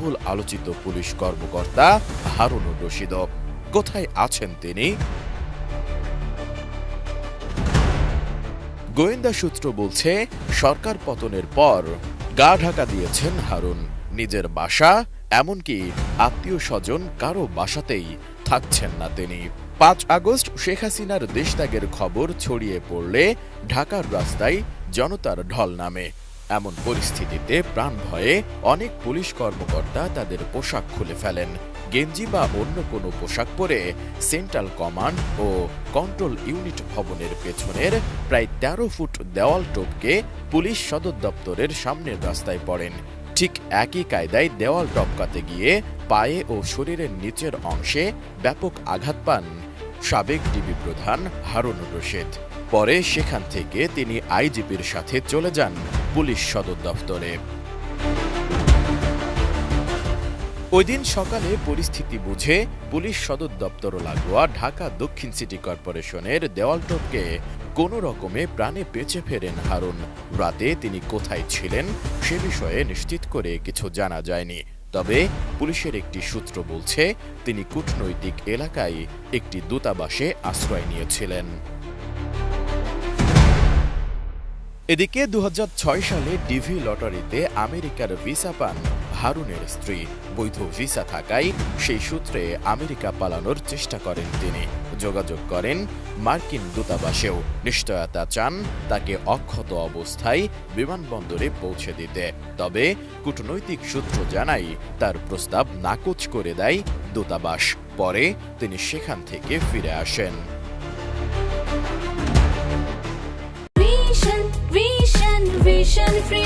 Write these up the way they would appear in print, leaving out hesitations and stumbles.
বহুল আলোচিত পুলিশ কর্মকর্তা হারুনুর রশিদ। কোথায় আছেন তিনি? গোয়েন্দা সূত্র বলছে, সরকার পতনের পর গা ঢাকা দিয়েছেন হারুন। নিজের বাসা, এমনকি আত্মীয় স্বজন কারো বাসাতেই থাকছেন না তিনি। ৫ আগস্ট শেখ হাসিনার দেশত্যাগের খবর ছড়িয়ে পড়লে ঢাকার রাস্তায় জনতার ঢল নামে। এমন পরিস্থিতিতে প্রাণ ভয়ে অনেক পুলিশ কর্মকর্তা তাদের পোশাক খুলে ফেলেন। গেঞ্জি বা অন্য কোনো পোশাক পরে সেন্ট্রাল কমান্ড ও কন্ট্রোল ইউনিট ভবনের পেছনের প্রায় ১৩ ফুট দেওয়াল টপকে পুলিশ সদর দপ্তরের সামনের রাস্তায় পড়েন। ঠিক একই কায়দায় দেওয়াল টপকাতে গিয়ে পায়ে ও শরীরের নিচের অংশে ব্যাপক আঘাত পান সাবেক ডিবি প্রধান হারুনুর রশিদ। পরে সেখান থেকে তিনি আইজিপির সাথে চলে যান পুলিশ সদর দপ্তরে। ওই দিন সকালে পরিস্থিতি বুঝে পুলিশ সদর দপ্তর লাগোয়া ঢাকা দক্ষিণ সিটি কর্পোরেশনের দেওয়াল টপকে কোনো রকমে প্রাণে বেঁচে ফেরেন হারুন। রাতে তিনি কোথায় ছিলেন সে বিষয়ে নিশ্চিত করে কিছু জানা যায়নি। তবে পুলিশের একটি সূত্র বলছে, তিনি কূটনৈতিক এলাকায় একটি দূতাবাসে আশ্রয় নিয়েছিলেন। এদিকে ২০০৬ সালে ডিভি লটারিতে আমেরিকার ভিসা পান হারুনের স্ত্রী। বৈধ ভিসা থাকায় সেই সূত্রে আমেরিকা পালানোর চেষ্টা করেন তিনি। যোগাযোগ করেন মার্কিন দূতাবাসেও, নিশ্চয়তা চান তাকে অক্ষত অবস্থায় বিমানবন্দরে পৌঁছে দিতে। তবে কূটনৈতিক সূত্র জানায়, তার প্রস্তাব নাকচ করে দেয় দূতাবাস। পরে তিনি সেখান থেকে ফিরে আসেন।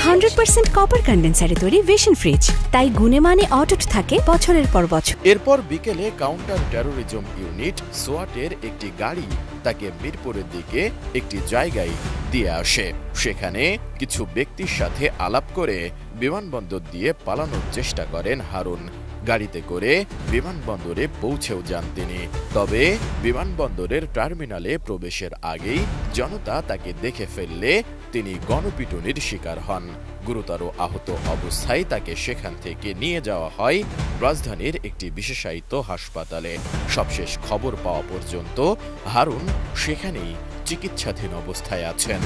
100% কপার কন্ডেন্সারে তৈরি ভিশন ফ্রিজ, তাই গুণে মানে অটুট থাকে বছরের পর বছর। এরপর বিকেলে কাউন্টার টেরোরিজম ইউনিট সোয়াটের একটি গাড়ি তাকে মিরপুরের দিকে একটি জায়গায় দিয়ে আসে। সেখানে কিছু ব্যক্তির সাথে আলাপ করে বিমানবন্দর দিয়ে পালানোর চেষ্টা করেন হারুন। গাড়িতে করে বিমানবন্দরে পৌঁছেও যান তিনি। তবে বিমানবন্দরের টার্মিনালে প্রবেশের আগেই জনতা তাকে দেখে ফেললে তিনি গণপিটুনির শিকার হন। গুরুতর আহত অবস্থায় তাকে সেখান থেকে নিয়ে যাওয়া হয় রাজধানীর একটি বিশেষায়িত হাসপাতালে। সবশেষ খবর পাওয়া পর্যন্ত হারুন সেখানেই চিকিৎসাধীন অবস্থায় আছেন।